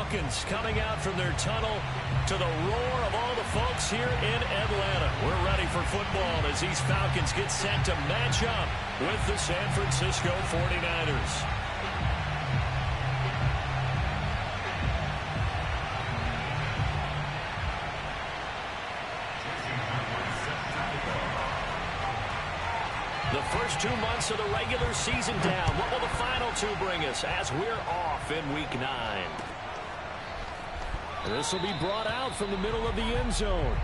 Falcons coming out from their tunnel to the roar of all the folks here in Atlanta. We're ready for football as these Falcons get set to match up with the San Francisco 49ers. The first 2 months of the regular season down. What will the final 2 bring us as we're off in Week 9? This will be brought out from the middle of the end zone.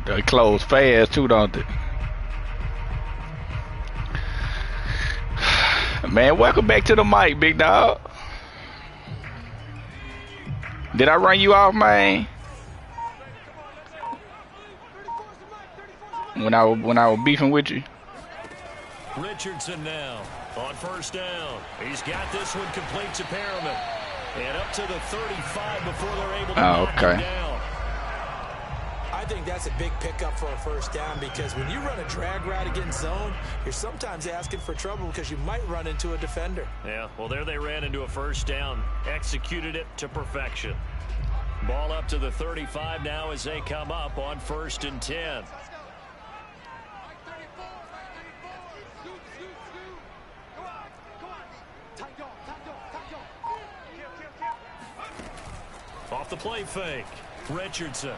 They close fast too, don't they? Man, welcome back to the mic, big dog. Did I run you off, man? When I was beefing with you? Richardson now on first down. He's got this one complete to Perriman. And up to the 35 before they're able to knock him down. I think that's a big pickup for a first down because when you run a drag route against zone, you're sometimes asking for trouble because you might run into a defender. Yeah, well, there they ran into a first down. Executed it to perfection. Ball up to the 35 now as they come up on 1st and 10. Off the play fake, Richardson.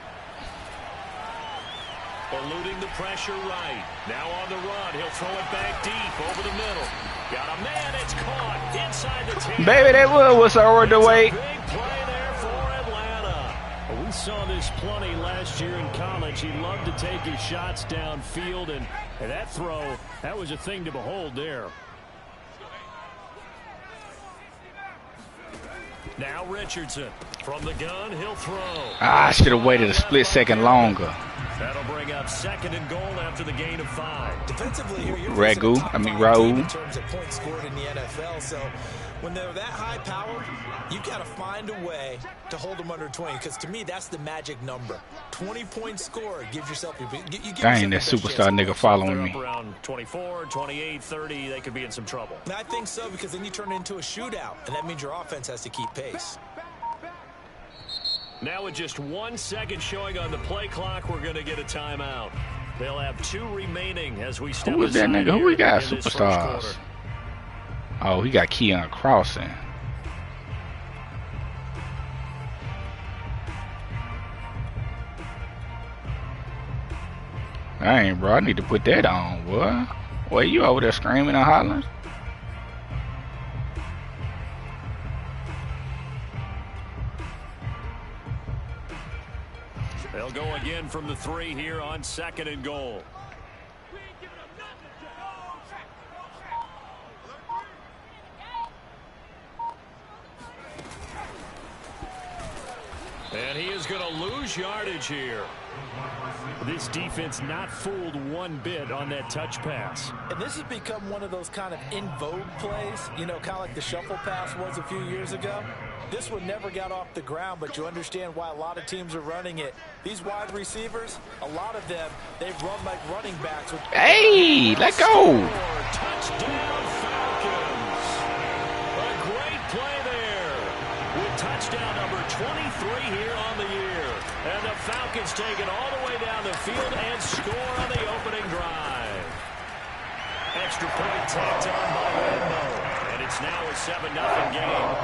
Eluding the pressure right. Now on the run. He'll throw it back deep over the middle. Got a man. It's caught inside the 10. Baby, that was already the way. Big play there for Atlanta. Well, we saw this plenty last year in college. He loved to take his shots downfield, and that throw, that was a thing to behold there. Now Richardson from the gun. He'll throw. I should have waited a split second longer. That'll bring up 2nd and goal after the gain of 5. Defensively here, you're Raul. in terms of points scored in the NFL. So when they're that high powered, you got to find a way to hold them under 20. Because to me, that's the magic number. 20 points scored. Give yourself Dang, that superstar nigga following me. Around 24, 28, 30, they could be in some trouble. And I think so because then you turn it into a shootout, and that means your offense has to keep pace. Now with just 1 second showing on the play clock, we're going to get a timeout. They'll have 2 remaining as we step. Who is that nigga? Who we got superstars? Oh, he got Keon Crossing. Dang, bro, I need to put that on, boy. Boy, you over there screaming and hollering? They'll go again from the 3 here on 2nd and goal. And he is going to lose yardage here. This defense not fooled one bit on that touch pass. And this has become one of those kind of in vogue plays, you know, kind of like the shuffle pass was a few years ago. This one never got off the ground, but you understand why a lot of teams are running it. These wide receivers, a lot of them, they've run like running backs. Hey, let go. Touchdown Falcons. A great play there with touchdown number 23 here on the year. And the Falcons take it all the way down the field and score on the opening drive. Extra point tacked on by Lambo. And it's now a 7-0 game.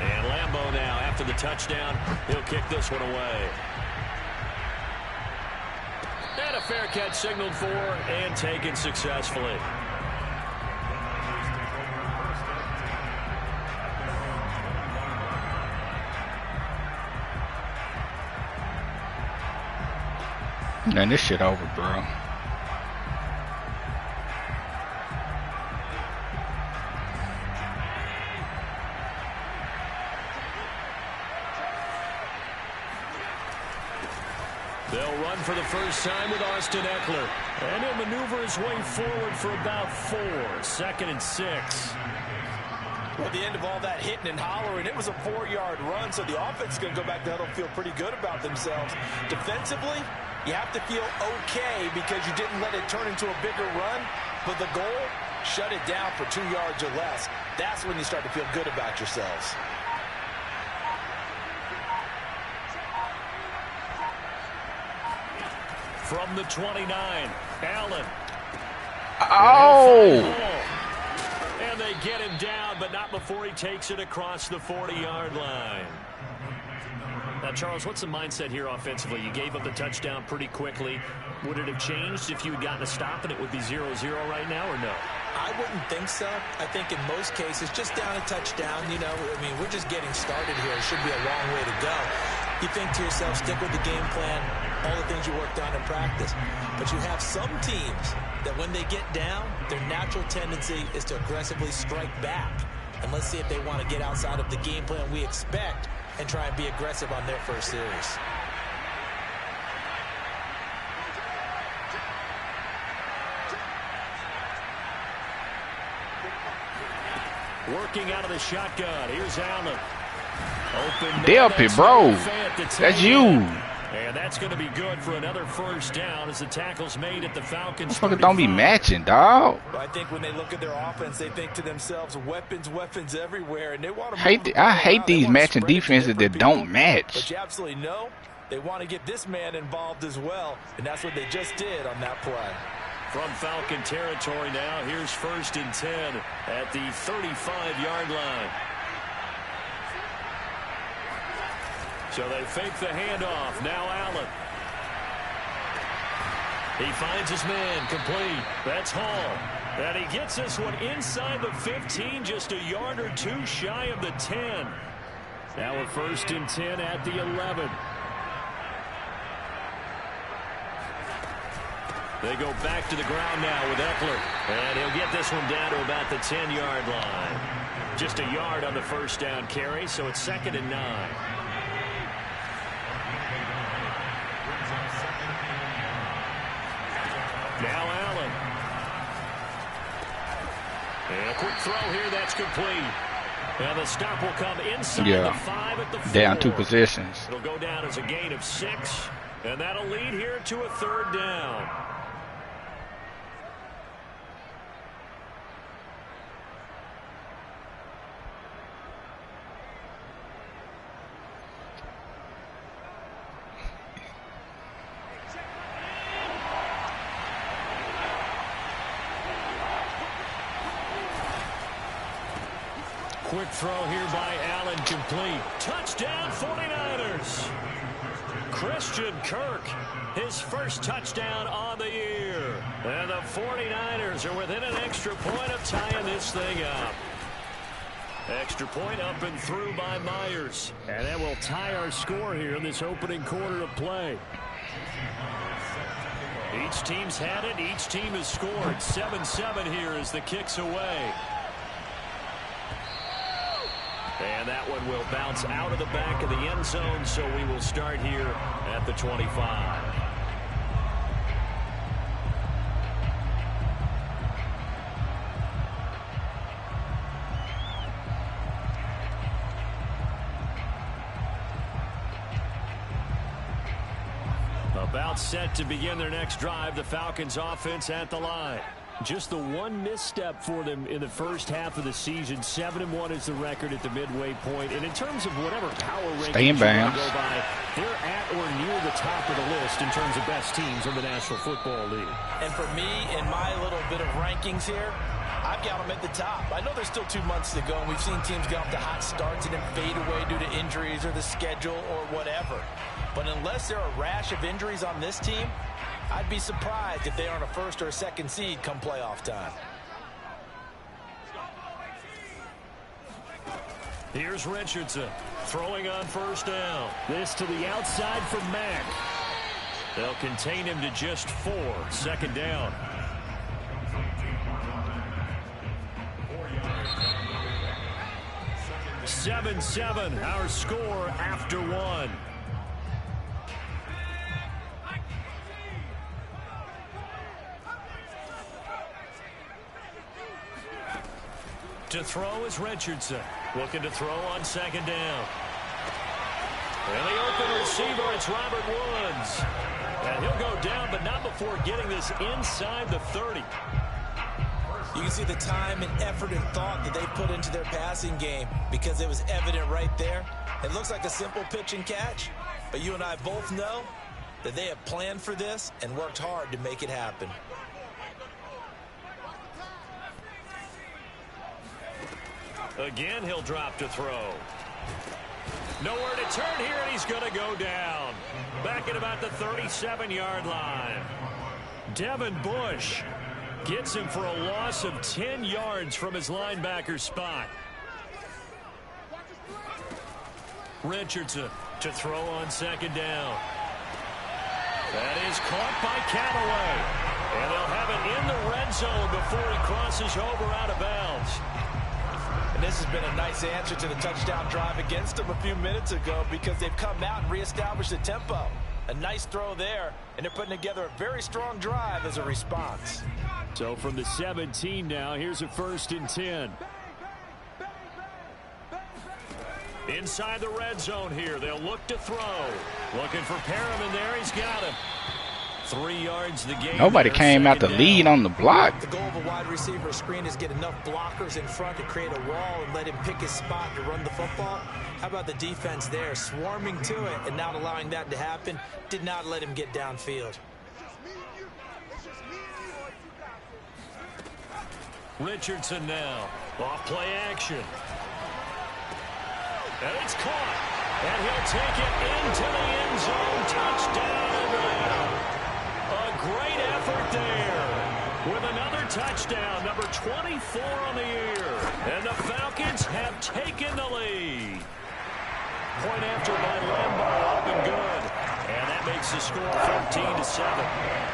And Lambo now, after the touchdown, he'll kick this one away. And a fair catch signaled for and taken successfully. Man, this shit over, bro. They'll run for the first time with Austin Eckler. And he'll maneuver his way forward for about 4. 2nd and 6. Well, at the end of all that hitting and hollering, it was a 4-yard run, so the offense is going to go back to huddle and feel pretty good about themselves. Defensively, you have to feel okay because you didn't let it turn into a bigger run, but the goal, shut it down for 2 yards or less. That's when you start to feel good about yourselves. From the 29, Allen. Oh! And they get him down, but not before he takes it across the 40-yard line. Now, Charles, what's the mindset here offensively? You gave up the touchdown pretty quickly. Would it have changed if you had gotten a stop and it would be 0-0 right now, or no? I wouldn't think so. I think in most cases, just down a touchdown, you know, I mean, we're just getting started here. It should be a long way to go. You think to yourself, stick with the game plan, all the things you worked on in practice. But you have some teams that when they get down, their natural tendency is to aggressively strike back. And let's see if they want to get outside of the game plan we expect and try and be aggressive on their first series. Working out of the shotgun. Here's Allen. Open. Delpy, bro. That's you. And that's going to be good for another first down as the tackle's made at the Falcons. Motherfucker don't be matching, dog. I think when they look at their offense, they think to themselves, weapons everywhere, and they want to I hate these matching defenses that don't match. But you absolutely know they want to get this man involved as well, and that's what they just did on that play. From Falcon territory now, here's 1st and 10 at the 35-yard line. So they fake the handoff. Now Allen. He finds his man complete. That's Hall. And he gets this one inside the 15, just a yard or 2 shy of the 10. Now we're 1st and 10 at the 11. They go back to the ground now with Eckler. And he'll get this one down to about the 10-yard line. Just a yard on the first down carry, so it's 2nd and 9. Now Allen. And a quick throw here, that's complete. And the stop will come inside the 5 at the 4. Down 2 possessions. It'll go down as a gain of 6. And that'll lead here to a 3rd down. Quick throw here by Allen, complete. Touchdown 49ers. Christian Kirk, his first touchdown on the year. And the 49ers are within an extra point of tying this thing up. Extra point up and through by Myers. And that will tie our score here in this opening quarter of play. Each team's had it. Each team has scored. 7-7 here as the kick's away. And that one will bounce out of the back of the end zone, so we will start here at the 25. About set to begin their next drive, the Falcons offense at the line. Just the one misstep for them in the first half of the season. 7-1 is the record at the midway point. And in terms of whatever power rankings you want to go by, they're at or near the top of the list in terms of best teams in the National Football League. And for me, in my little bit of rankings here, I've got them at the top. I know there's still 2 months to go, and we've seen teams get off to hot starts and then fade away due to injuries or the schedule or whatever. But unless there are a rash of injuries on this team, I'd be surprised if they aren't a 1st or a 2nd seed come playoff time. Here's Richardson throwing on 1st down. This to the outside for Mack. They'll contain him to just 4. 2nd down. (7-7) our score after 1. To throw is Richardson. Looking to throw on second down. And the open receiver, it's Robert Woods. And he'll go down, but not before getting this inside the 30. You can see the time and effort and thought that they put into their passing game because it was evident right there. It looks like a simple pitch and catch, but you and I both know that they have planned for this and worked hard to make it happen. Again, he'll drop to throw. Nowhere to turn here, and he's going to go down. Back at about the 37-yard line. Devin Bush gets him for a loss of 10 yards from his linebacker spot. Richardson to throw on second down. That is caught by Callaway. And they'll have it in the red zone before he crosses over out of bounds. And this has been a nice answer to the touchdown drive against them a few minutes ago because they've come out and reestablished the tempo. A nice throw there, and they're putting together a very strong drive as a response. So from the 17 now, here's a 1st and 10. Inside the red zone here, they'll look to throw. Looking for Perriman there, he's got him. 3 yards the game. Nobody came out to lead on the block. The goal of a wide receiver screen is get enough blockers in front to create a wall and let him pick his spot to run the football. How about the defense there, swarming to it and not allowing that to happen? Did not let him get downfield. Richardson now. Off play action. And it's caught. And he'll take it into the end zone. Touchdown. A great effort there. With another touchdown. Number 24 on the year. And the Falcons have taken the lead. Point after by Lambeau, up and good. And that makes the score 13-7.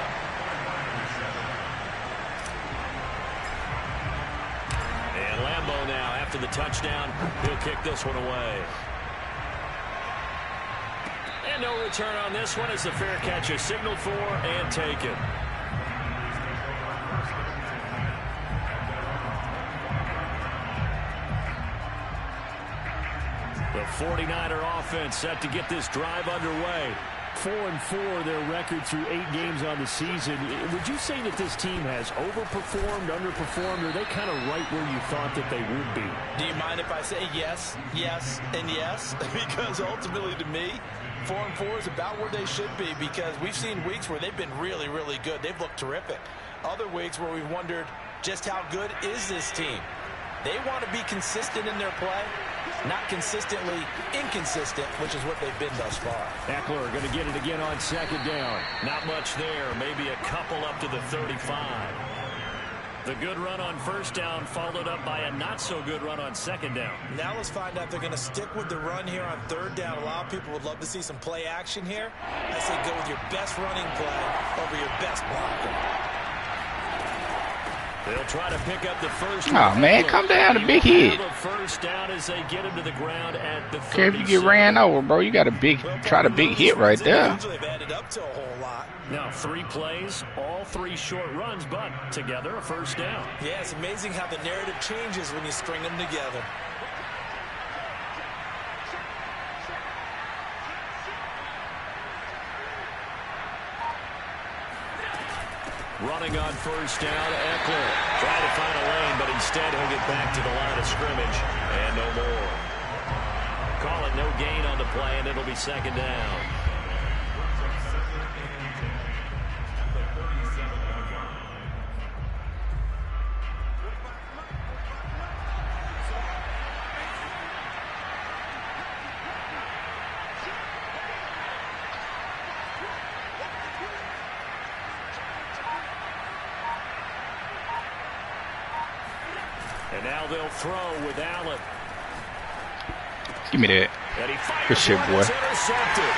Lambeau now, after the touchdown, he'll kick this one away. And no return on this one as the fair catch is signaled for and taken. The 49er offense set to get this drive underway. 4-4 their record through 8 games on the season. Would you say that this team has overperformed, underperformed, or are they kind of right where you thought that they would be? Do you mind if I say yes, yes, and yes? Because ultimately to me, 4-4 is about where they should be because we've seen weeks where they've been really, really good. They've looked terrific. Other weeks where we've wondered just how good is this team? They want to be consistent in their play, not consistently inconsistent, which is what they've been thus far. Eckler going to get it again on second down. Not much there, maybe a couple up to the 35. The good run on first down followed up by a not-so-good run on second down. Now let's find out if they're going to stick with the run here on third down. A lot of people would love to see some play action here. I say go with your best running play over your best blocker. They'll try to pick up the first. Oh man, come down, a big hit. First down as they get him to the ground at the 37. Care if you get ran over, bro. You got a big, try to big hit right there. They've added up to a whole lot. Now 3 plays, all 3 short runs, but together a first down. Yeah, it's amazing how the narrative changes when you string them together. Running on first down, Eckler trying to find a lane, but instead he'll get back to the line of scrimmage and no more. Call it no gain on the play, and it'll be second down. And now they'll throw with Allen. Give me that. Good shit, boy. Intercepted.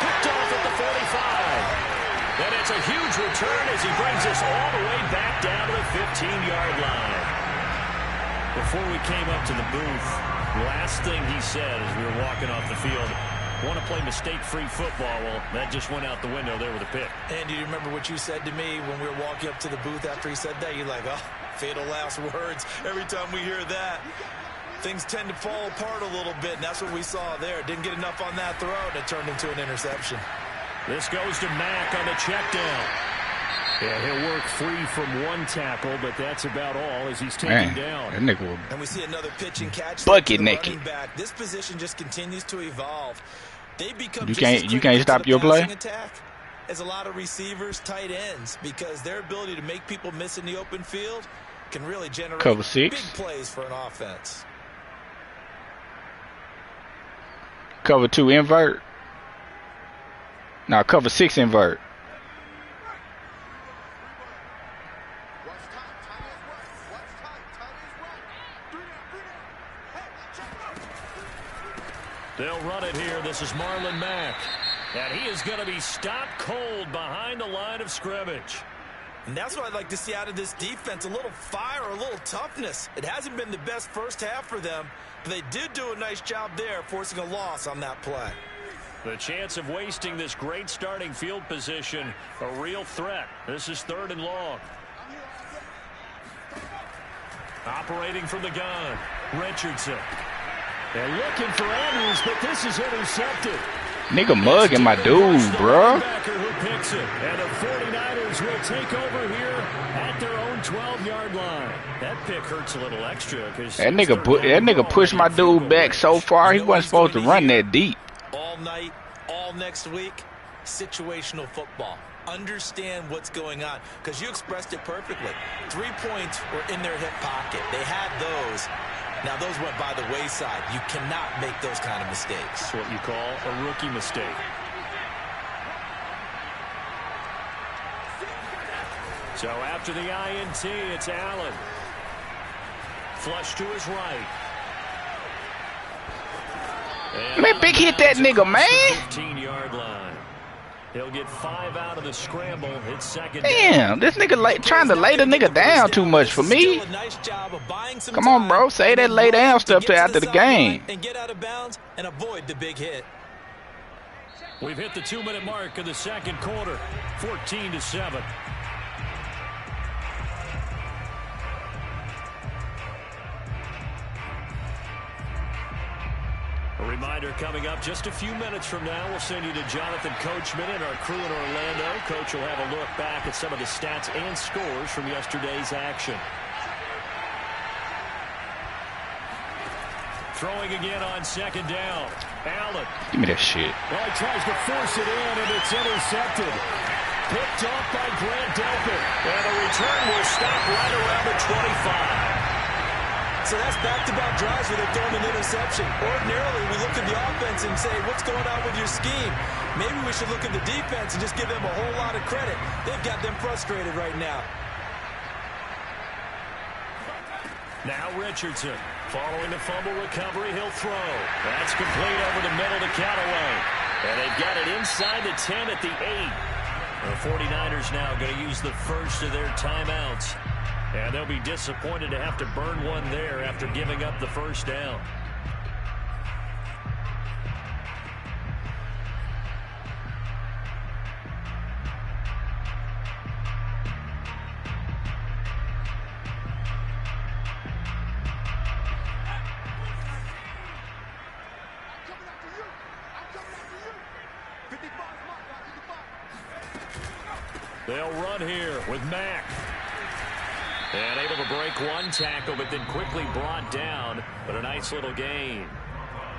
Picked off at the 45. And it's a huge return as he brings us all the way back down to the 15-yard line. Before we came up to the booth, last thing he said as we were walking off the field, Want to play mistake-free football. Well, that just went out the window there with a pick. And do you remember what you said to me when we were walking up to the booth after he said that? You're like, oh, fatal last words. Every time we hear that, things tend to fall apart a little bit, and that's what we saw there. Didn't get enough on that throw, and it turned into an interception. This goes to Mack on the check down. Yeah, he'll work free from one tackle, but that's about all as he's taken down. That nigga will and we see another pitch and catch. Bucket naked. Back. This position just continues to evolve. They become you can't stop your play. Attack as a lot of receivers, tight ends, because their ability to make people miss in the open field can really generate cover 6. big plays for an offense. Cover 2 invert. Now cover 6 invert. They'll run it here. This is Marlon Mack. And he is going to be stopped cold behind the line of scrimmage. And that's what I'd like to see out of this defense, a little fire, a little toughness. It hasn't been the best first half for them, but they did do a nice job there, forcing a loss on that play. The chance of wasting this great starting field position, a real threat. This is 3rd and long. Operating from the gun, Richardson. They're looking for Andrews, but this is intercepted. Nigga mugging my dude, bro. Who picks it. And the 49ers will take over here at their own 12-yard line. That pick hurts a little extra because that nigga pushed my dude back so far. He wasn't supposed to run that deep. All night, all next week, situational football. Understand what's going on, because you expressed it perfectly. 3 points were in their hip pocket. They had those. Now, those went by the wayside. You cannot make those kind of mistakes. That's what you call a rookie mistake. So after the INT, it's Allen. Flush to his right. Man, big hit that nigga, man. 15-yard line. He'll get 5 out of the scramble. It's second Damn, down. this nigga trying to lay the nigga down too much for me. Come on, bro. Say that lay down stuff to after the game. And get out of bounds and avoid the big hit. We've hit the 2-minute mark of the second quarter. 14-7. A reminder coming up just a few minutes from now. We'll send you to Jonathan Coachman and our crew in Orlando. Coach will have a look back at some of the stats and scores from yesterday's action. Throwing again on second down. Allen. Give me that shit. Well, he tries to force it in, and it's intercepted. Picked off by Grant Delpit. And the return will stop right around the 25. So that's back-to-back drives where they're throwing an interception. Ordinarily, we look at the offense and say, what's going on with your scheme? Maybe we should look at the defense and just give them a whole lot of credit. They've got them frustrated right now. Now Richardson. Following the fumble recovery, he'll throw. That's complete over the middle to Callaway. And they've got it inside the 10 at the 8. The 49ers now going to use the first of their timeouts. And they'll be disappointed to have to burn one there after giving up the first down. They'll run here with Mack. And able to break one tackle, but then quickly brought down. But a nice little gain.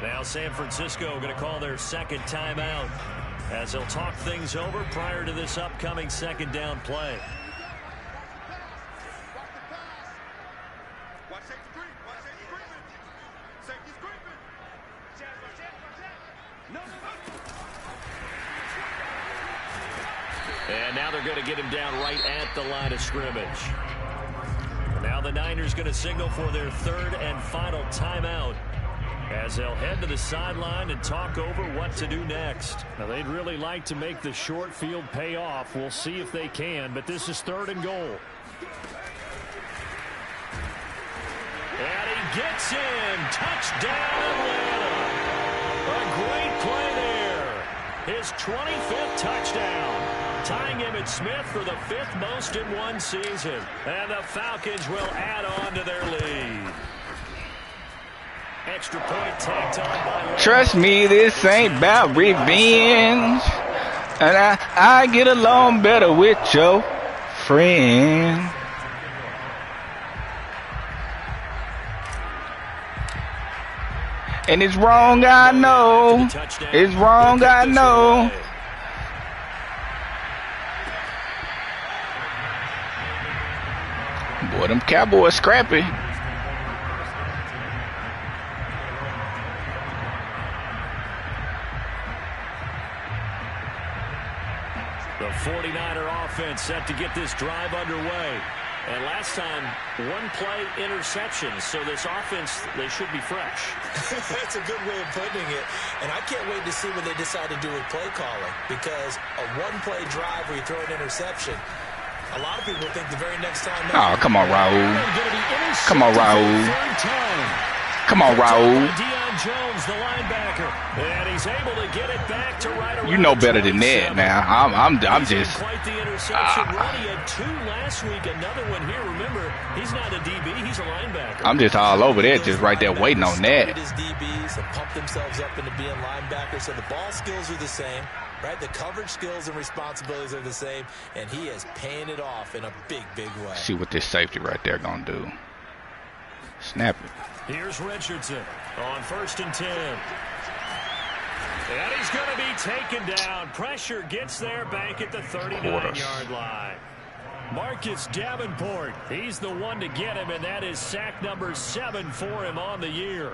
Now San Francisco going to call their second timeout as they'll talk things over prior to this upcoming second down play. And now they're going to get him down right at the line of scrimmage. Now the Niners going to signal for their third and final timeout as they'll head to the sideline and talk over what to do next. Now they'd really like to make the short field pay off. We'll see if they can, but this is third and goal. And he gets in. Touchdown, Atlanta. A great play there. his 25th touchdown, tying Emmitt Smith for the 5th most in one season. And the Falcons will add on to their lead. Extra point tacked on by... Trust me, this ain't about revenge. And I get along better with your friend. And it's wrong, I know. It's wrong, I know. Boy, them Cowboys scrappy. The 49er offense set to get this drive underway. And last time, one-play interception. So this offense, they should be fresh. That's a good way of putting it. And I can't wait to see what they decide to do with play calling. Because a one-play drive where you throw an interception, a lot of people think the very next time... Oh, come on, Raul. Come on, Raul. Come on, Raul. Jones, the linebacker, and he's able to get it back to right around. You know better than that now. I'm just quite the interception run. He had 2 last week, another one here. Remember, he's not a DB, he's a linebacker. I'm just all over there, just right there waiting on that. His DBs and pump themselves up into being linebackers, so the ball skills are the same, right? The coverage skills and responsibilities are the same, and he is paying it off in a big, big way. See what this safety right there gonna do. Snap it. Here's Richardson on 1st and 10. And he's going to be taken down. Pressure gets there back at the 39-yard line. Marcus Davenport, he's the one to get him, and that is sack number 7 for him on the year.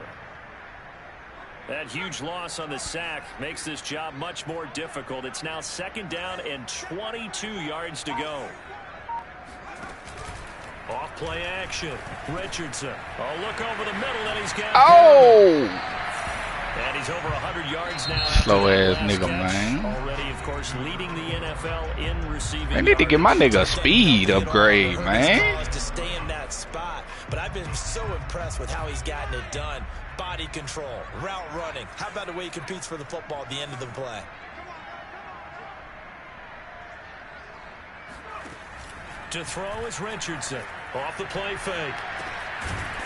That huge loss on the sack makes this job much more difficult. It's now 2nd down and 22 yards to go. Off play action. Richardson. Oh, look over the middle, and he's got... Oh! And he's over 100 yards now. Slow ass nigga, man. Already, of course, leading the NFL in receiving. They need to get my nigga a speed upgrade, man. To stay in that spot, but I've been so impressed with how he's gotten it done. Body control, route running. How about the way he competes for the football at the end of the play? To throw is Richardson. Off the play fake.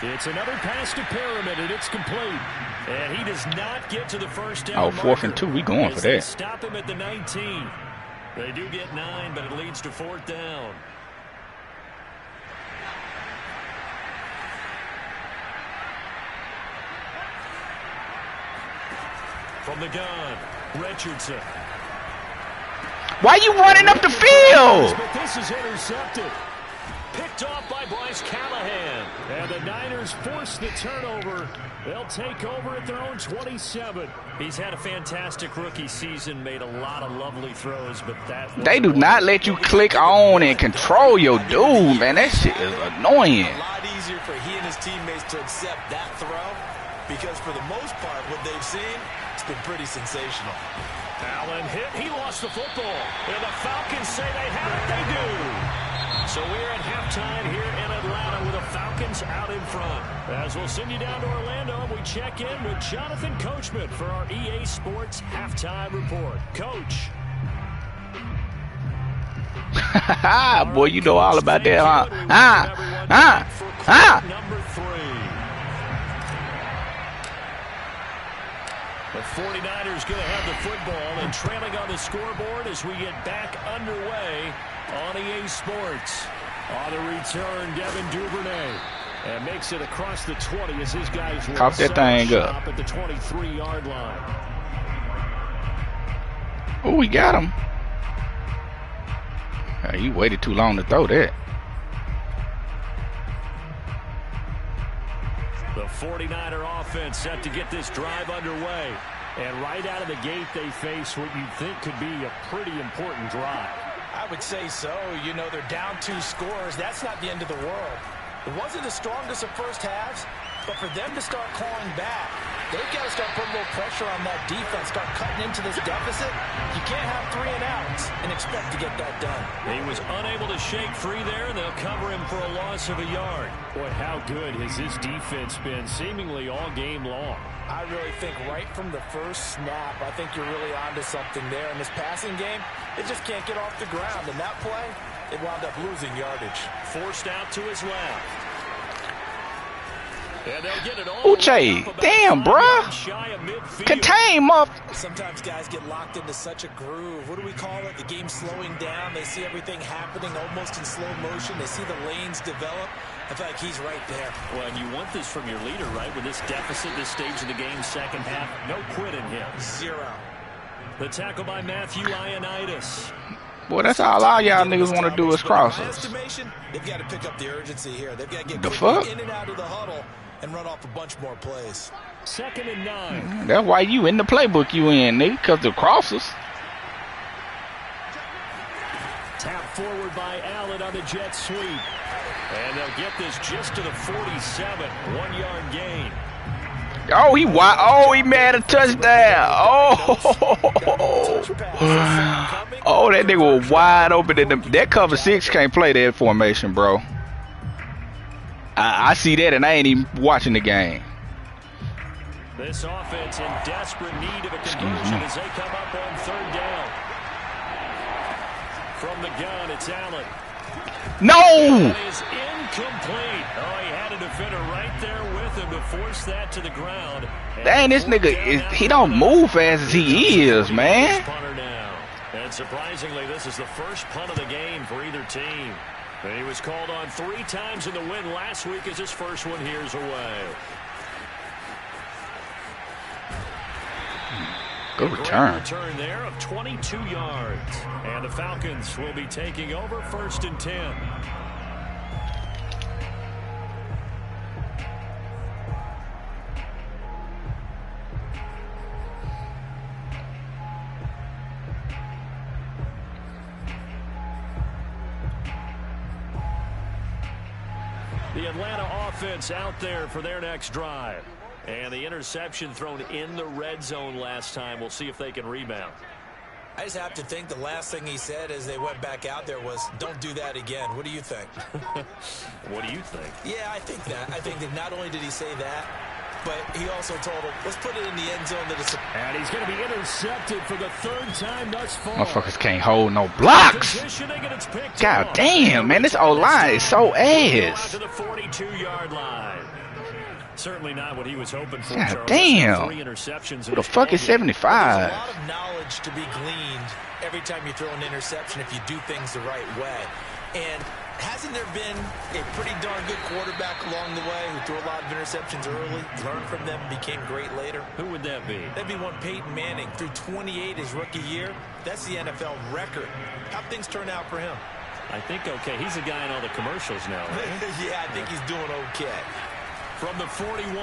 It's another pass to Pyramid, and it's complete. And he does not get to the first down. Oh, 4th and 2. We going for that. Stop him at the 19. They do get 9, but it leads to 4th down. From the gun, Richardson. Why you running up the field? But this is intercepted. Picked off by Bryce Callahan. And the Niners force the turnover. They'll take over at their own 27. He's had a fantastic rookie season, made a lot of lovely throws, but that... They do not let you click on and control your dude, man. That shit is annoying. A lot easier for he and his teammates to accept that throw because for the most part, what they've seen, it's been pretty sensational. Allen hit. He lost the football. And the Falcons say they have it. They do. So we're at halftime here in Atlanta with the Falcons out in front. As we'll send you down to Orlando, we check in with Jonathan Coachman for our EA Sports Halftime Report. Coach. Boy, you know all about that, huh? Number 3. The 49ers going to have the football and trailing on the scoreboard as we get back underway on EA Sports. On the return, Devin Duvernay. And makes it across the 20 as his guys will cop that thing up at the 23-yard line. Oh, we got him. He waited too long to throw that. The 49er offense set to get this drive underway. And right out of the gate, they face what you'd think could be a pretty important drive. I would say so. You know, they're down 2 scores. That's not the end of the world. It wasn't the strongest of first halves, but for them to start clawing back, They've got to start putting a little pressure on that defense, start cutting into this deficit. You can't have 3 and outs and expect to get that done. He was unable to shake free there, and they'll cover him for a loss of a yard. Boy, how good has this defense been seemingly all game long? I really think right from the first snap, I think you're really onto something there. In this passing game, it just can't get off the ground. And that play, it wound up losing yardage. Forced out to his left. And they'll get it all Uche, damn, bruh. Contain, up. Sometimes guys get locked into such a groove. What do we call it? The game's slowing down. They see everything happening almost in slow motion. They see the lanes develop. I feel like he's right there. Well, and you want this from your leader, right? With this deficit, this stage of the game, second half, no quit in him. 0. The tackle by Matthew Ioannidis. Boy, that's all y'all niggas want to do is cross us. They've got to pick up the urgency here. They've got to get the fuck? in and out of the huddle and run off a bunch more plays. 2nd and 9. That's why you in the playbook you in, nigga, because the crosses. Tap forward by Allen on the jet sweep. And they'll get this just to the 47. 1-yard gain. Oh, he wide. Oh, he made a touchdown. Oh, oh, that nigga was wide open. That cover 6 can't play that formation, bro. I see that, and I ain't even watching the game. This offense in desperate need of a conversion as they come up on 3rd down. From the gun, it's Allen. No! That is incomplete. Oh, he had a defender right there with him to force that to the ground. Dang, this nigga, he don't move fast as he is, man. And surprisingly, this is the first punt of the game for either team. And he was called on 3 times in the win last week as his first one here's away. Good return. Return there of 22 yards. And the Falcons will be taking over 1st and 10. The Atlanta offense out there for their next drive. And the interception thrown in the red zone last time. We'll see if they can rebound. I just have to think the last thing he said as they went back out there was, don't do that again. What do you think? What do you think? Yeah, I think that. I think that not only did he say that, but he also told him, let's put it in the end zone. And he's going to be intercepted for the 3rd time thus far. Motherfuckers can't hold no blocks. God damn, man, this O-line is so ass. To the 42-yard line. Certainly not what he was hoping for. God damn. 3 interceptions. Who the fuck is 75? There's a lot of knowledge to be gleaned every time you throw an interception if you do things the right way. And hasn't there been a pretty darn good quarterback along the way who threw a lot of interceptions early, learned from them, became great later? Who would that be? That'd be one Peyton Manning. Threw 28 his rookie year. That's the NFL record. How'd things turn out for him? I think okay. He's a guy in all the commercials now, right? Yeah, I think he's doing okay. From the 41,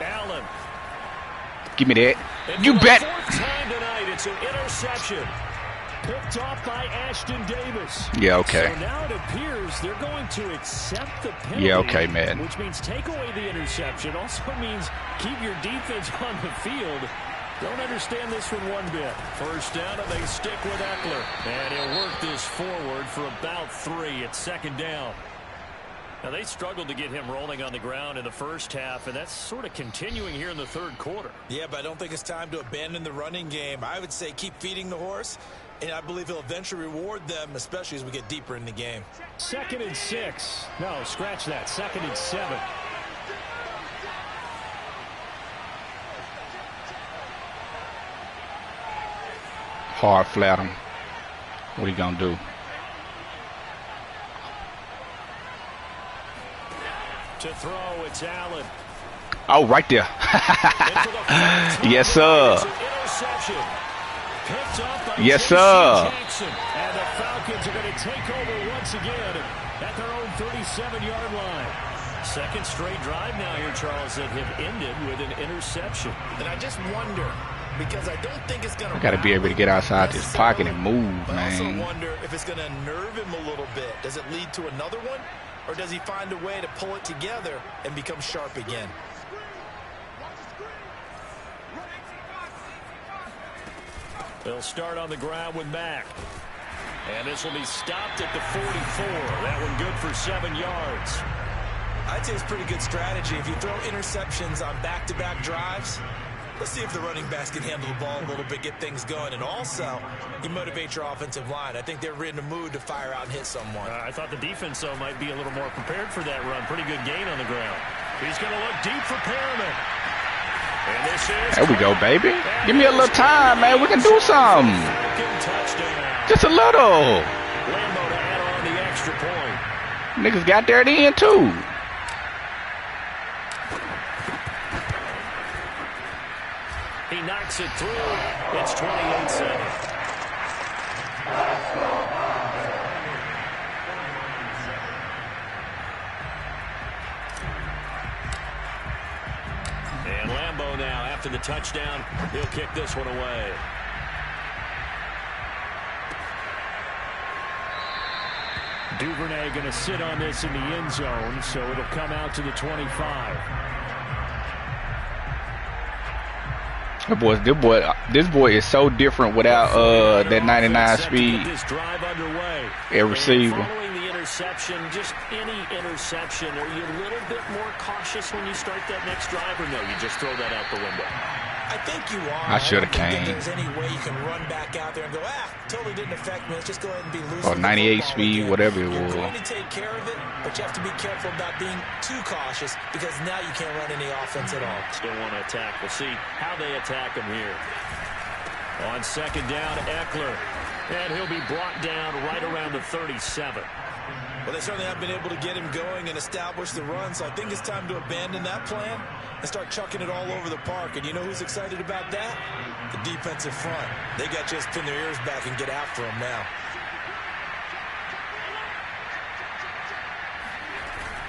Allen. Give me that. And You bet. 4th time tonight, it's an interception. Picked off by Ashton Davis. Yeah, okay. So now it appears they're going to accept the penalty. Yeah, okay, man. Which means take away the interception. Also means keep your defense on the field. Don't understand this one bit. First down, and they stick with Eckler. And he'll work this forward for about 3. It's 2nd down. Now, they struggled to get him rolling on the ground in the first half, and that's sort of continuing here in the 3rd quarter. Yeah, but I don't think it's time to abandon the running game. I would say keep feeding the horse, and I believe he'll eventually reward them, especially as we get deeper in the game. 2nd and 6. No, scratch that. 2nd and 7. Hard flat him. What are you going to do? To throw, it's Allen. Oh, right there. Yes, sir. Yes, sir. And the Falcons are going to take over once again at their own 37-yard line. Second straight drive now here, Charles, that have ended with an interception. And I just wonder, because I don't think it's going to... I got to be able to get outside this pocket and move, but I also man. wonder if it's going to nerve him a little bit. Does it lead to another one? Or does he find a way to pull it together and become sharp again? They'll start on the ground with Mack. And this will be stopped at the 44. That one good for 7 yards. I'd say it's pretty good strategy. If you throw interceptions on back-to-back drives, let's see if the running backs can handle the ball a little bit, get things going. And also, you motivate your offensive line. I think they're in the mood to fire out and hit someone. I thought the defense, though, might be a little more prepared for that run. Pretty good gain on the ground. He's going to look deep for Perriman. And this is there we go, baby. Give me a little time, man. We can do something. Just a little. Lambo to add on the extra point. Niggas got there at the end, too. He knocks it through. It's 28-7. And Lambo now, after the touchdown, he'll kick this one away. Duvernay going to sit on this in the end zone, so it'll come out to the 25. This boy is so different without that 99 speed. At receiver. Following the interception, just any interception, are you a little bit more cautious when you start that next drive, or no, you just throw that out the window? I think you are. I should have came. There's any way you can run back out there and go, totally didn't affect me. Let's just go ahead and be loose. Or 98 speed, again. whatever it was. You're going to take care of it, but you have to be careful about being too cautious because now you can't run any offense at all. Still want to attack. We'll see how they attack him here. On second down, Eckler. And he'll be brought down right around the 37. Well, they certainly have been able to get him going and establish the run, so I think it's time to abandon that plan and start chucking it all over the park. And you know who's excited about that? The defensive front. They got to just pin their ears back and get after him now.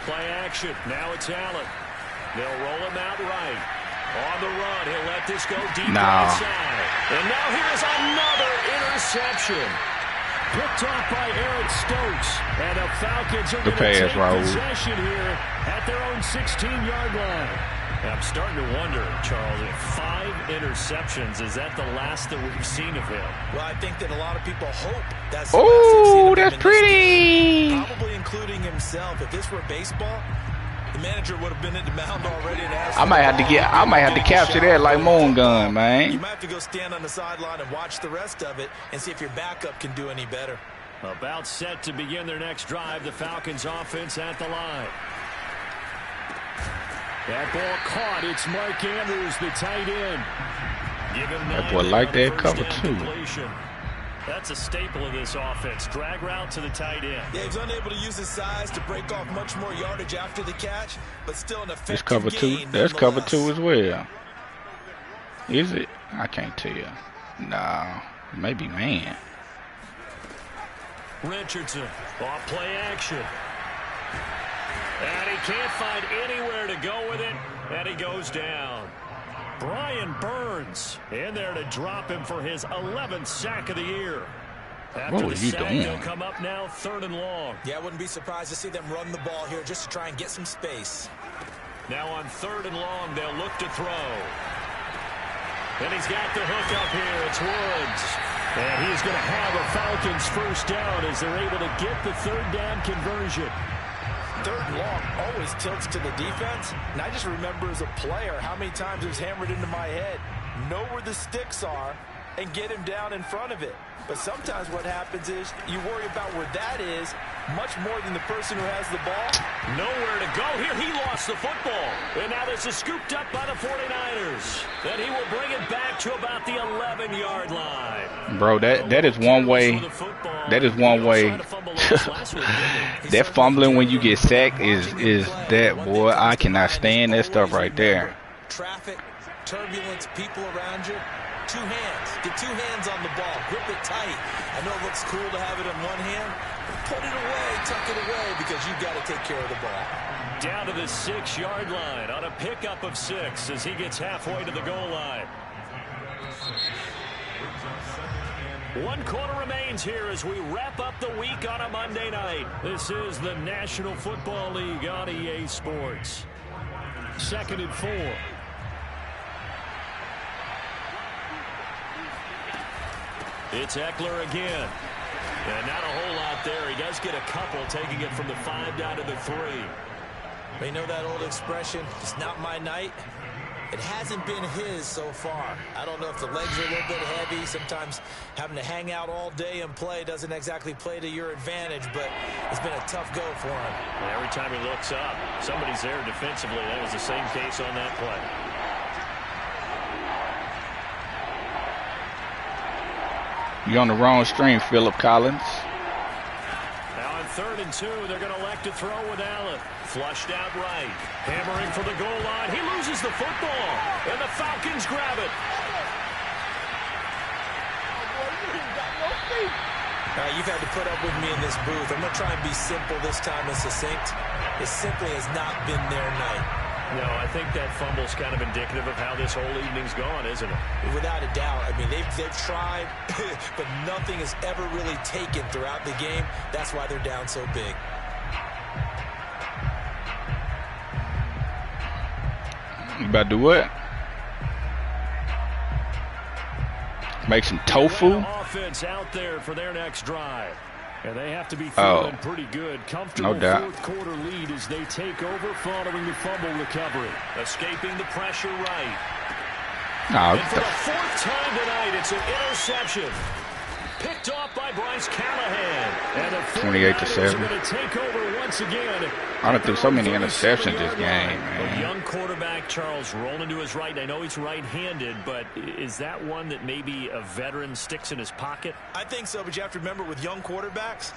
Play action. Now it's Allen. They'll roll him out right. On the run, he'll let this go deep outside. And now here's another interception. Picked off by Eric Stokes. And the Falcons are going to take possession here at their own 16-yard line. I'm starting to wonder, Charles, if 5 interceptions, is that the last that we've seen of him? Well, I think that a lot of people hope that's the last they've seen of him. That's pretty. Probably including himself. If this were baseball, the manager would have been in the mound already. And I might have to capture that like Moon Gun, man. You might have to go stand on the sideline and watch the rest of it and see if your backup can do any better. About set to begin their next drive, the Falcons offense at the line. That ball caught. It's Mark Andrews, the tight end. That boy like that cover too. That's a staple of this offense. Drag route to the tight end. Yeah, he's unable to use his size to break off much more yardage after the catch, but still an effective It's cover 2. That's cover 2 as well. Is it? I can't tell. Nah, maybe man. Richardson off play action. And he can't find anywhere to go with it, and he goes down. Brian Burns in there to drop him for his 11th sack of the year. After the sack, they'll come up now 3rd and long. Yeah, I wouldn't be surprised to see them run the ball here just to try and get some space. Now on 3rd and long, they'll look to throw. And he's got the hook up here. It's Woods. And he's going to have a Falcons first down as they're able to get the 3rd down conversion. 3rd and long always tilts to the defense. And I just remember as a player how many times it was hammered into my head. Know where the sticks are and get him down in front of it. But sometimes what happens is you worry about where that is much more than the person who has the ball. Nowhere to go here. He lost the football. And now this is scooped up by the 49ers. Then he will bring it back to about the 11-yard line. Bro, that is one way. That is one way. That fumbling when you get sacked is that, boy. I cannot stand that stuff right there. Traffic, turbulence, people around you. 2 hands. Get 2 hands on the ball. Grip it tight. I know it looks cool to have it in one hand. Put it away. Tuck it away because you've got to take care of the ball. Down to the 6-yard line on a pickup of 6 as he gets halfway to the goal line. 1 quarter remains here as we wrap up the week on a Monday night. This is the National Football League on EA Sports. 2nd and 4. It's Eckler again. And not a whole lot there. He does get a couple, taking it from the 5 down to the 3. You know that old expression, it's not my night? It hasn't been his so far. I don't know if the legs are a little bit heavy. Sometimes having to hang out all day and play doesn't exactly play to your advantage, but it's been a tough go for him. And every time he looks up, somebody's there defensively. That was the same case on that play. You're on the wrong string, Philip Collins. Now on 3rd and 2, they're going to elect to throw with Allen. Flushed out right. Hammering for the goal line. He loses the football. And the Falcons grab it. You've had to put up with me in this booth. I'm going to try and be simple this time and succinct. It simply has not been their night. No, I think that fumble's kind of indicative of how this whole evening's gone, isn't it? Without a doubt. I mean, they've tried, but nothing has ever really taken throughout the game. That's why they're down so big. You about to do what? Make some tofu? Offense out there for their next drive. And they have to be feeling pretty good. Comfortable no doubt. Fourth quarter lead as they take over following the fumble recovery. Escaping the pressure right. No, and for the 4th time tonight, it's an interception. Picked off by Bryce Callahan. And the 28-7. are going to take over once again. I done threw so many interceptions this game, man. A young quarterback, Charles, rolling to his right. I know he's right-handed, but is that one that maybe a veteran sticks in his pocket? I think so, but you have to remember with young quarterbacks,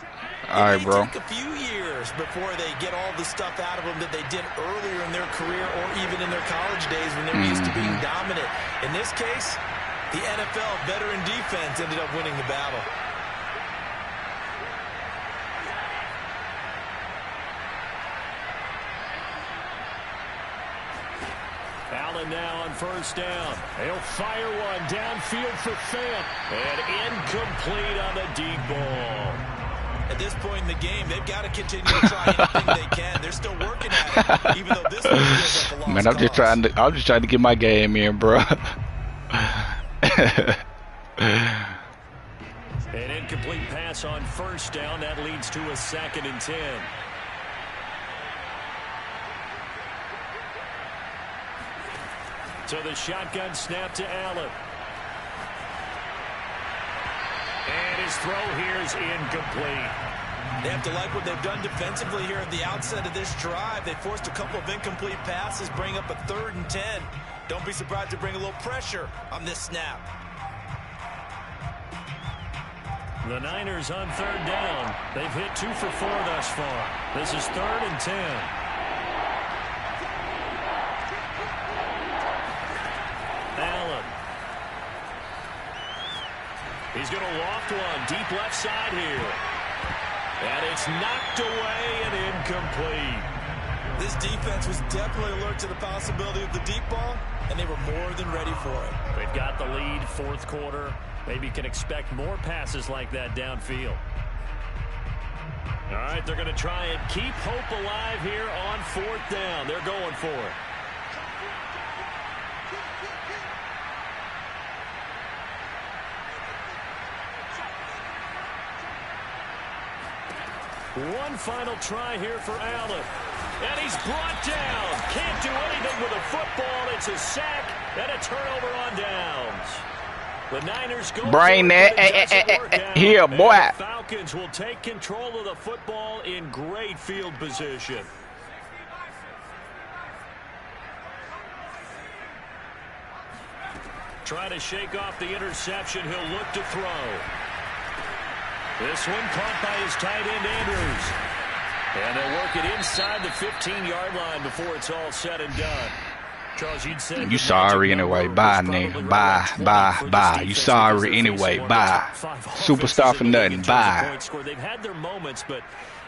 all right, bro. It may take a few years before they get all the stuff out of them that they did earlier in their career or even in their college days when they're used to being dominant. In this case, the NFL veteran defense ended up winning the battle. Allen now on 1st down. He'll fire one downfield for Fant. And incomplete on the deep ball. At this point in the game, they've got to continue to try anything they can. They're still working at it, even though this one feels like a lost Man, I'm just trying to get my game in, bro. An incomplete pass on 1st down. That leads to a 2nd and 10. So the shotgun snap to Allen. And his throw here is incomplete. They have to like what they've done defensively here at the outset of this drive. They forced a couple of incomplete passes, bring up a 3rd and 10. Don't be surprised to bring a little pressure on this snap. The Niners on 3rd down. They've hit 2 for 4 thus far. This is 3rd and 10. Allen. He's going to loft one deep left side here. And it's knocked away and incomplete. This defense was definitely alert to the possibility of the deep ball, and they were more than ready for it. They've got the lead, 4th quarter. Maybe you can expect more passes like that downfield. All right, they're going to try and keep hope alive here on 4th down. They're going for it. One final try here for Allen. And he's brought down. Can't do anything with a football. It's a sack and a turnover on downs. The Niners go bring that here, boy. The Falcons will take control of the football in great field position. Try to shake off the interception. He'll look to throw. This one caught by his tight end, Andrews. And they'll work it inside the 15-yard line before it's all said and done. Charles, you'd say you sorry anyway. Bye, nigga. Bye. You sorry anyway. Bye. Superstar for nothing. Bye. They've had their moments, but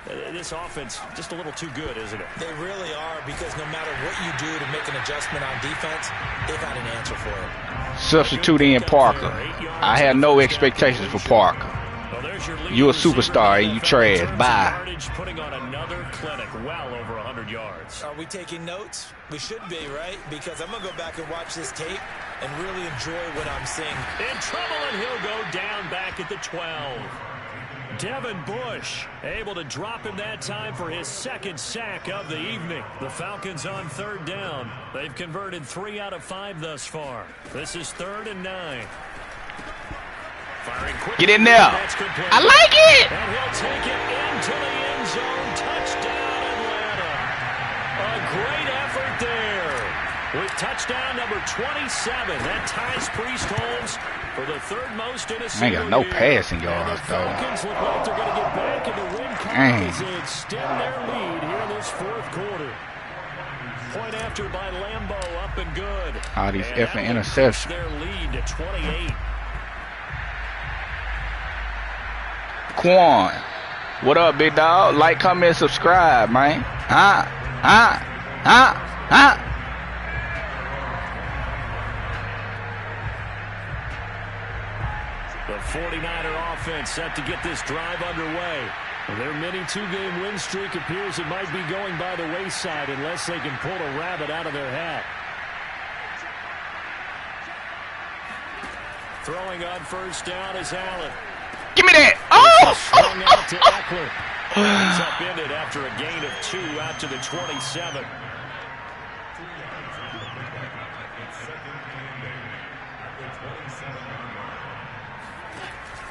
this offense just a little too good, isn't it? They really are, because no matter what you do to make an adjustment on defense, they've got an answer for it. Substitute in Parker. I had no expectations for Parker. Well, You a superstar and you trash. Bye. Putting on another clinic, well over 100 yards. Are we taking notes? We should be, right? Because I'm going to go back and watch this tape and really enjoy what I'm seeing. In trouble, and he'll go down back at the 12. Devin Bush able to drop him that time for his second sack of the evening. The Falcons on 3rd down. They've converted 3 out of 5 thus far. This is 3rd and 9. Firing quickly. Get in there. I like it. And he'll take it into the end zone. Touchdown, Atlanta. A great effort there. With touchdown number 27. That ties Priest Holmes for the 3rd most in a single ain't got no year. passing yards, though. The Falcons look like they're going to get back into win column as they extend their lead here in this 4th quarter. Point after by Lambeau, up and good. All these And effing that will interceptions. push their lead to 28. Quan, what up, big dog? Like, comment, subscribe, man. The 49er offense set to get this drive underway. Their mini 2-game win streak appears it might be going by the wayside unless they can pull a rabbit out of their hat. Throwing on 1st down is Allen. Give me that. Oh! Swung out to Eckler. He's upended after a gain of 2 out to the 27.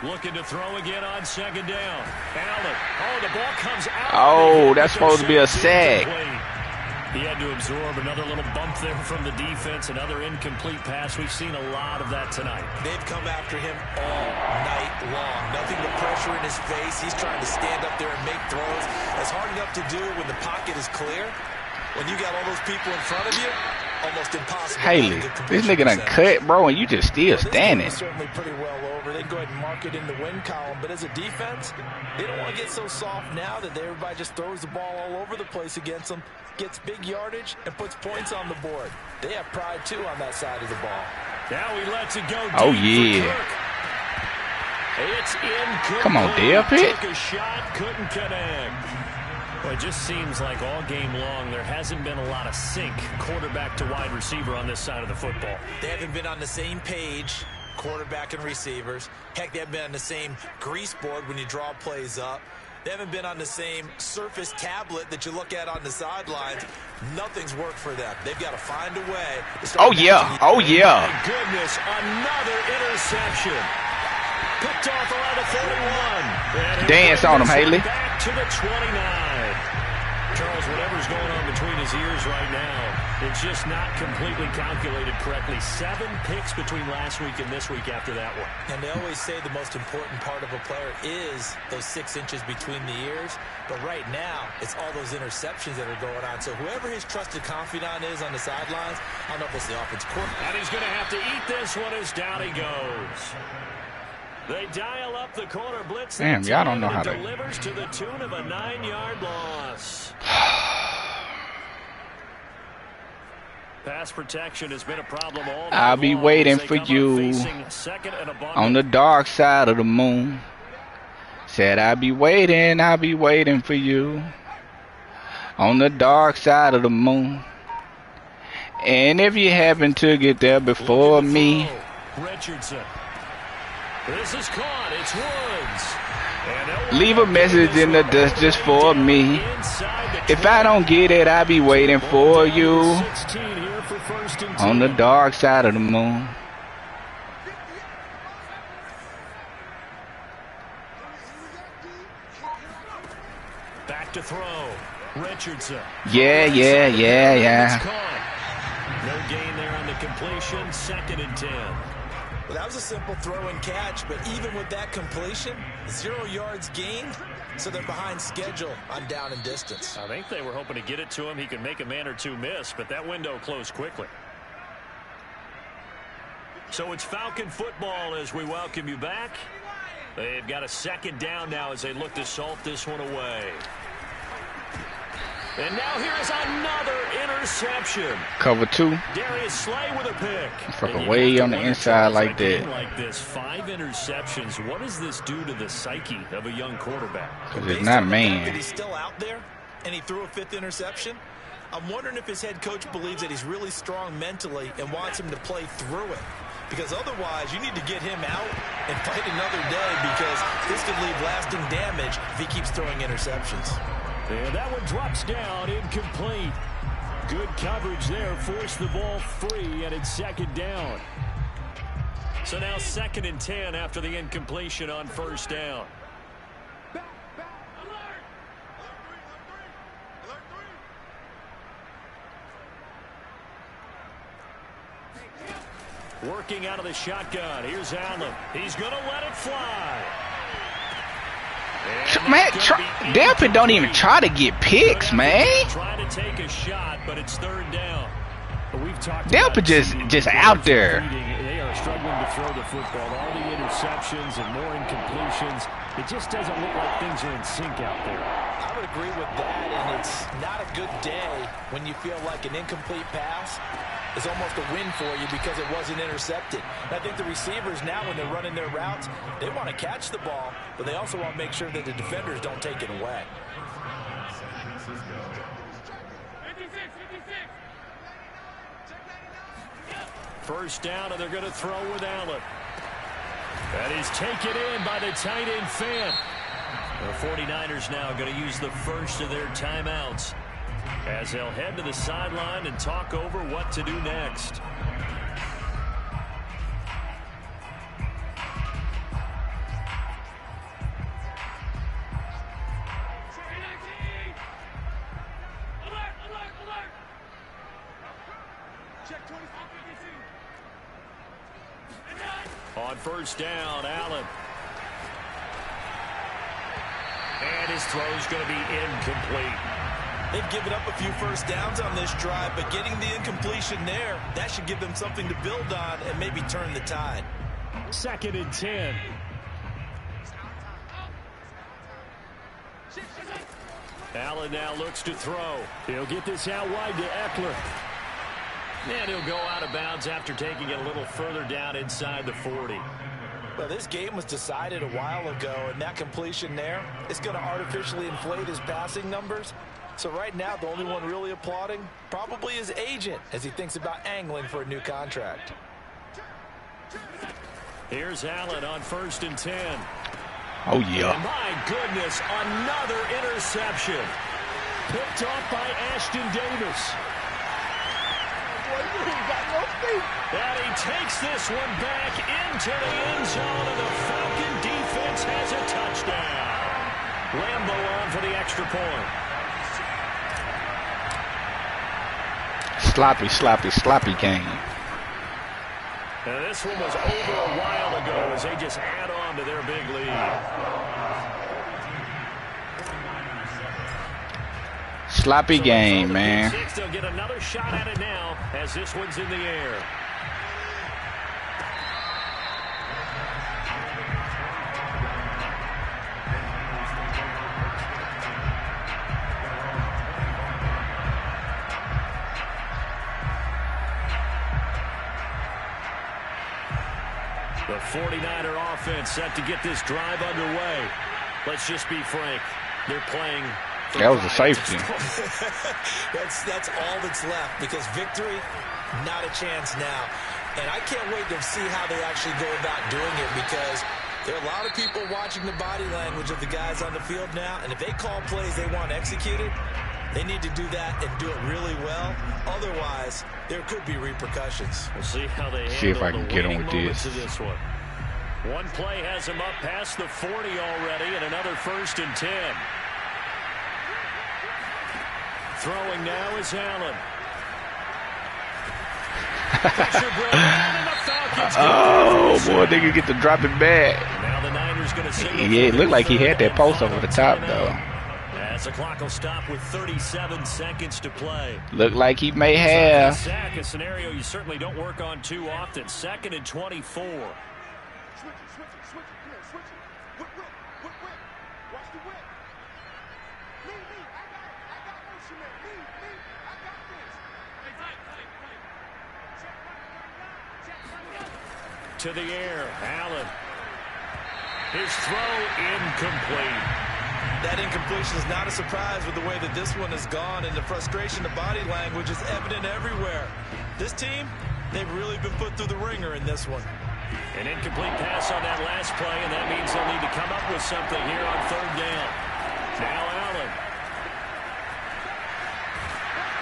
Looking to throw again on 2nd down. Allen. Oh, the ball comes out. Oh, that's supposed to be a sack. He had to absorb another little bump there from the defense, another incomplete pass. We've seen a lot of that tonight. They've come after him all night long. Nothing but pressure in his face. He's trying to stand up there and make throws. It's hard enough to do when the pocket is clear. When you got all those people in front of you, almost impossible. Haley, this nigga done cut, bro, and you just still standing. Certainly pretty well over. They go ahead and mark it in the win column. But as a defense, they don't want to get so soft now that everybody just throws the ball all over the place against them, gets big yardage, and puts points on the board. They have pride, too, on that side of the ball. Now he lets it go deep. Oh, yeah. It's incomplete. Come on, Dale Pitt. Took a shot, couldn't connect. Well, it just seems like all game long there hasn't been a lot of sync quarterback to wide receiver on this side of the football. They haven't been on the same page, quarterback and receivers. Heck, they haven't been on the same grease board when you draw plays up. They haven't been on the same Surface tablet that you look at on the sidelines. Nothing's worked for them. They've got to find a way to start. Oh, yeah. Oh, yeah. My goodness, another interception. Picked off around the 41. Dance on him, Haley. Back to the 29. Charles, whatever's going on between his ears right now, it's just not completely calculated correctly. 7 picks between last week and this week after that one. And they always say the most important part of a player is those 6 inches between the ears. But right now, it's all those interceptions that are going on. So whoever his trusted confidant is on the sidelines, I don't know if it's the offensive coordinator. And he's going to have to eat this one as down he goes. They dial up the corner blitz. Damn, y'all don't know how to. Delivers to the tune of a 9-yard loss. Pass protection has been a problem all night I'll be long waiting as they for come up you facing 2nd and abundant. on the dark side of the moon. Said I'll be waiting for you on the dark side of the moon. And if you happen to get there before me. Richardson. This is caught. It's Woods. Leave a message in the dust just for me. If I don't get it, I'll be waiting for you on the dark side of the moon. Back to throw. Richardson. Yeah. No gain there on the completion. 2nd and 10. Well, that was a simple throw and catch, but even with that completion, 0 yards gained, so they're behind schedule on down and distance. I think they were hoping to get it to him. He could make a man or two miss, but that window closed quickly. So it's Falcon football as we welcome you back. They've got a 2nd down now as they look to salt this one away. And now here's another interception. reception. Cover 2. Darius Slay with a pick. Fucking way on the inside like that. Like this, 5 interceptions. What does this do to the psyche of a young quarterback? Because it's not man. He's still out there, and he threw a 5th interception. I'm wondering if his head coach believes that he's really strong mentally and wants him to play through it. Because otherwise, you need to get him out and fight another day, because this could leave lasting damage if he keeps throwing interceptions. And that one drops down, incomplete. Good coverage there, forced the ball free, and it's 2nd down. So now 2nd and 10 after the incompletion on 1st down. Working out of the shotgun. Here's Allen. He's going to let it fly. Man, Delpit don't even try to get picks, man. Trying to take a shot, but it's 3rd down. Delpit just out there. They are struggling to throw the football. All the interceptions and more incompletions. It just doesn't look like things are in sync out there. I would agree with that, and it's not a good day when you feel like an incomplete pass is almost a win for you because it wasn't intercepted. And I think the receivers now, when they're running their routes, they want to catch the ball, but they also want to make sure that the defenders don't take it away. First down, and they're going to throw with Allen. And he's taken in by the tight end Fan. The 49ers now going to use the first of their timeouts as they'll head to the sideline and talk over what to do next. On first down, Allen. And his throw's going to be incomplete. They've given up a few first downs on this drive, but getting the incompletion there, that should give them something to build on and maybe turn the tide. 2nd and 10. Allen now looks to throw. He'll get this out wide to Eckler. And he'll go out of bounds after taking it a little further down inside the 40. Well, this game was decided a while ago, and that completion there is going to artificially inflate his passing numbers. So right now, the only one really applauding probably his agent as he thinks about angling for a new contract. Here's Allen on 1st and 10. Oh, yeah. And my goodness, another interception. Picked off by Ashton Davis. And he takes this one back into the end zone, and the Falcon defense has a touchdown. Lambeau on for the extra point. Sloppy game. And this one was over a while ago as they just add on to their big lead. Sloppy game, man. They'll get another shot at it now as this one's in the air. The 49er offense set to get this drive underway. Let's just be frank. They're playing. That was a safety. that's all that's left, because victory, not a chance now. And I can't wait to see how they actually go about doing it, because there are a lot of people watching the body language of the guys on the field now, and if they call plays they want executed, they need to do that and do it really well. Otherwise, there could be repercussions. We'll see how they see if I handle can the get on waiting with moments this. of this one. One play has him up past the 40 already, and another 1st and 10. Throwing now is Allen. Oh, boy, they can get to drop it back. Now the Niners going to Yeah, it looked like he had that post over the top, though. As the clock will stop with 37 seconds to play. Looked like he may have. Sack, a scenario you certainly don't work on too often. 2nd and 24. to the air. Allen. His throw incomplete. That incompletion is not a surprise with the way that this one has gone, and the frustration, the body language is evident everywhere. This team, they've really been put through the ringer in this one. An incomplete pass on that last play, and that means they'll need to come up with something here on third down. Now Allen.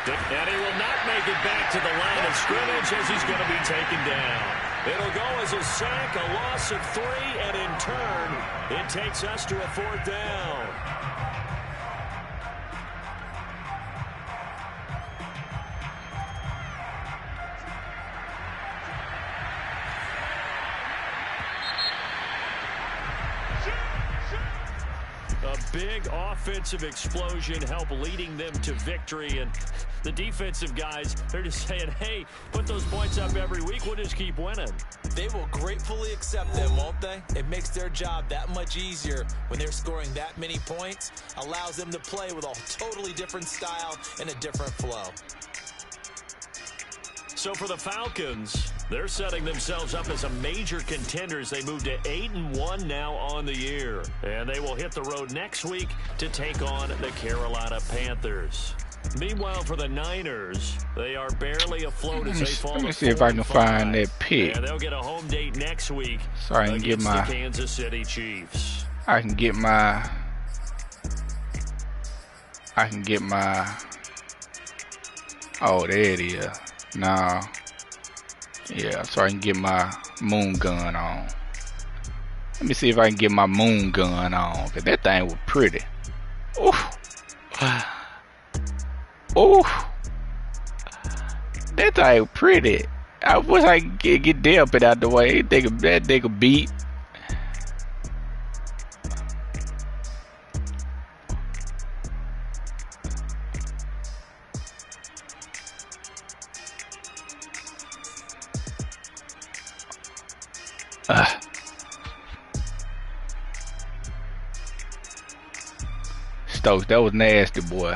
And he will not make it back to the line of scrimmage as he's going to be taken down. It'll go as a sack, a loss of 3, and in turn, it takes us to a fourth down. A big offensive explosion helped leading them to victory, and the defensive guys, they're just saying, hey, put those points up every week, we'll just keep winning. They will gratefully accept them, won't they? It makes their job that much easier when they're scoring that many points, allows them to play with a totally different style and a different flow. So for the Falcons, they're setting themselves up as a major contender as they move to 8-1 now on the year. And they will hit the road next week to take on the Carolina Panthers. Meanwhile, for the Niners, they are barely afloat as they fall to 4-5. Let me see if I can find that pick. And they'll get a home date next week so I can get my the Kansas City Chiefs. I can get my oh, there it is. No. Yeah, so I can get my moon gun on. Let me see if I can get my moon gun on, because that thing was pretty. Oof. Oof. That thing was pretty. I wish I could get that up and out the way. That nigga beat. Stokes, that was nasty, boy.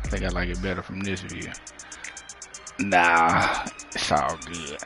I think I like it better from this view. Nah, it's all good.